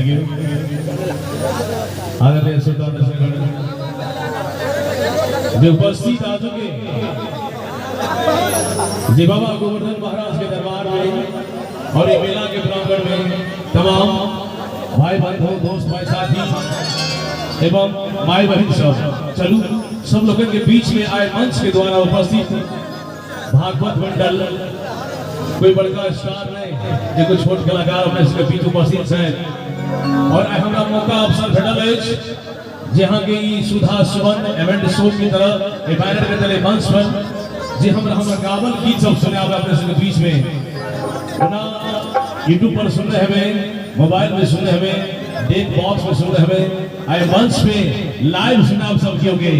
Thank you. आदरणीय श्रोता दर्शकगण जो उपस्थित आ चुके जी बाबा गोवर्धन महाराज के दरबार में और ये मेला के प्रांगण में तमाम भाई बंधु दोस्त भाई साथी एवं माई बहन सब लोगों के बीच में आए मंच के द्वारा उपस्थित भागवत मंडल कोई बड़का स्टार नहीं जो कोई छोट कलाकार अपने इसके बीच उपस्थित हैं और हमारा मौका अवसर भेटल है जहां की सुधा सुमन इवेंट शो की तरह बैनर के तले मंच पर जी हमरा गावल गीत सब सुने अपने इसके बीच में ना यूट्यूब पर सुन रहे हैं मोबाइल में सुन रहे हैं डेक बॉक्स में सुन रहे हैं आए मंच पे लाइव सुना आप सब क्योंकि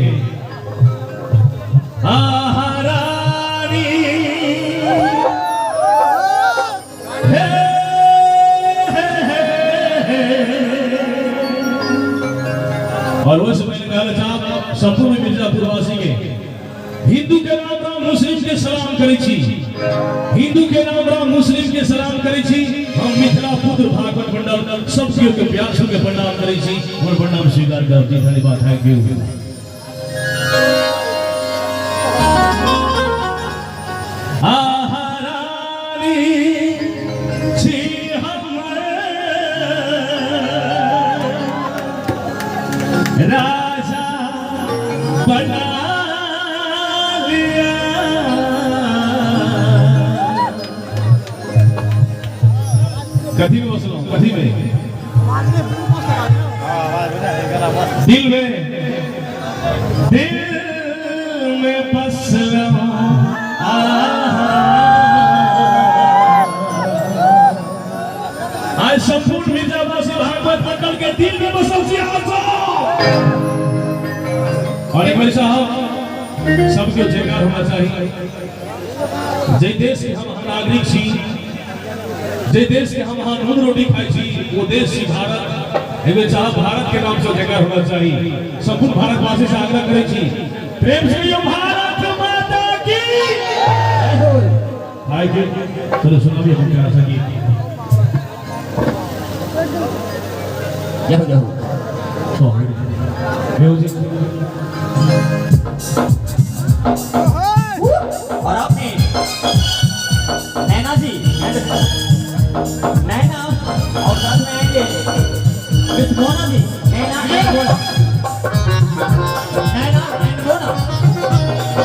और वो समय कहना चाहब संपूर्ण मिर्जापुरवासी के हिंदू के नाम राम मुस्लिम के सलाम करै छी हिंदू के नाम राम मुस्लिम के सलाम करै छी हम मिथिला पुत्र भागवत मंडल सब के प्यार से के प्रणाम करै छी और प्रणाम स्वीकार करती धन्यवाद थैंक यू। राजा बना लिया कथी में बसलो कथी में दिल में बस आज संपूर्ण मिर्जापुर भागवत मंडल के दिल में बसल और एक बार साहब सबके जयकार होना चाहिए जय देश के हम नागरिक छी जय देश के हम दूध रोटी खाई छी वो देश छी भारत एवं चाह भारत के नाम से जयकार होना चाहिए संपूर्ण भारतवासी से आग्रह करे छी प्रेम से यो भारत माता की भाई के चलो सुना भी हम क्या सकी जाओ म्यूजिक और आपने नैना जी नैना और साथ में आएंगे miss Mona ji Naina and Mona Naina and Mona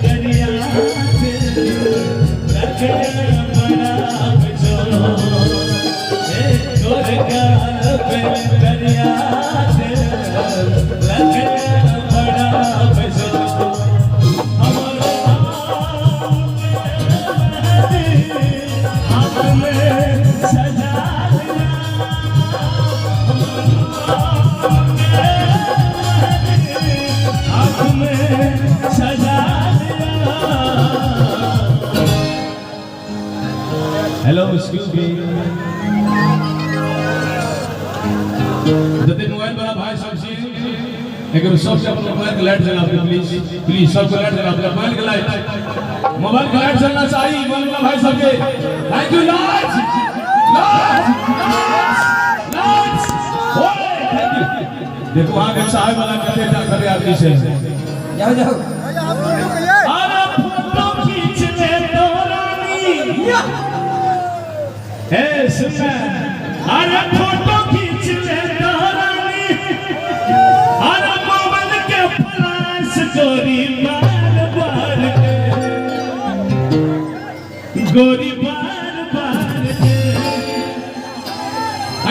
दरिया दरिया से लगे बड़ा फैसल हमारा आँख में सजा दिया आँख में सजा दिया। हेलो एक्सक्यूज मी जते मोबाइल वाला भाई सब छी एक सबसे अपन मोबाइल का लाइट जला दो प्लीज प्लीज सबको लाइट जला दो मोबाइल का लाइट जलना चाहिए मोबाइल वाला भाई सबके thank you light light light ओए थैंक यू देखो आगे साहब वाला कहते जा करे आदमी से जाओ जाओ अरे फोटो खींच ले तो रानी ए सुन अरे फोटो खींच ले तो रानी अरे मोबाइल के फ्लैश गोरी बार बार गोरी बार बार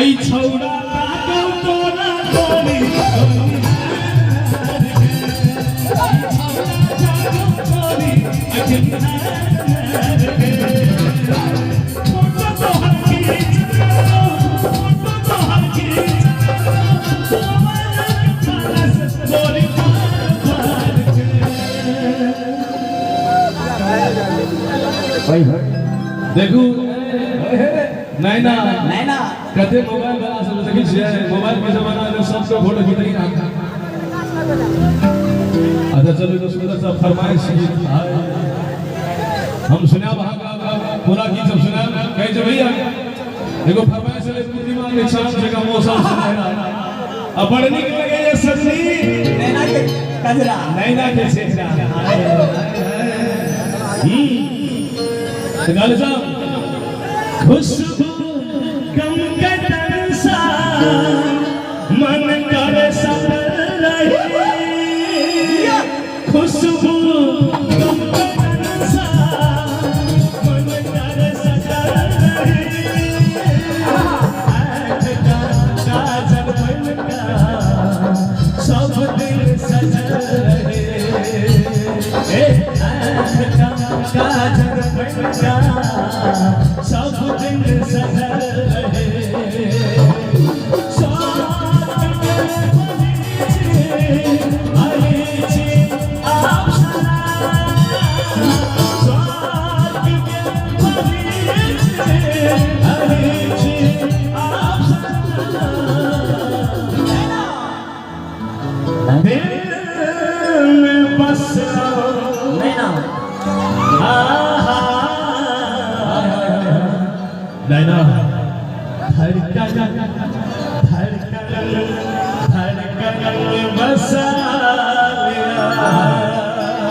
आई छौड़ा लागो तोरा गोरी देखू नैना नैना कहते मोबाइल वाला सब देखी छै मोबाइल के जमाना में सबसे फोटो खींचई ना अच्छा चलो तो सुंदर सा फरमाइश हम सुना वहां का पूरा गीत सब सुना कहे जे भैया देखो फरमाइश ले दिमाग में शाम जगह मौसम सुना अब बड़ निक लगे ये सजनी नैना के कजरा नैना के सेजरा गाल साहब खुशबू गम के तरसा मन करे सब रहे खुशबू गम के तरसा मन करे सब रहे आज का काजल बनका सब दिल सजल रहे आज का काजल बनका सब दिन सजल रहे बस नैना नैना धड़कन बसा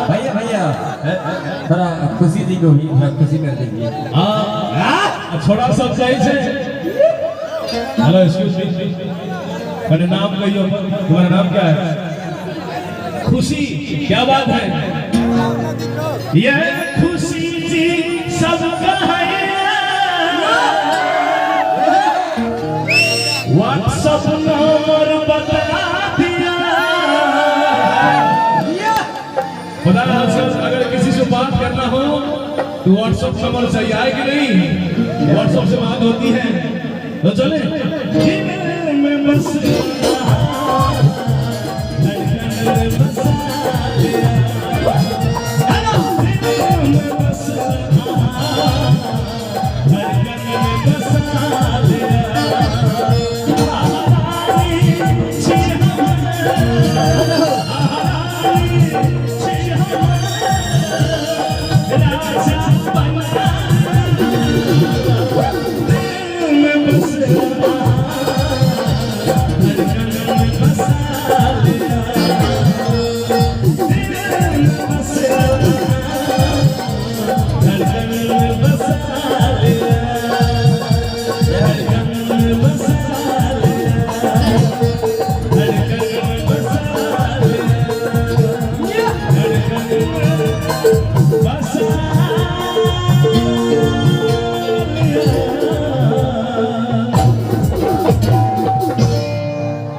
भैया भैया थोड़ा खुशी दी को ही थोड़ा खुशी कर दीजिए छोड़ा सब सही से हेलो एक्सक्यूज मी मेरा नाम कहियो तुम्हारा नाम क्या है खुशी क्या बात है ये खुशी जी सबका है व्हाट्सएप नंबर बता दिया खुदा अगर किसी से बात करना हो तो व्हाट्सएप नंबर चाहिए है कि नहीं व्हाट्सएप से बात होती है तो चले मैं बस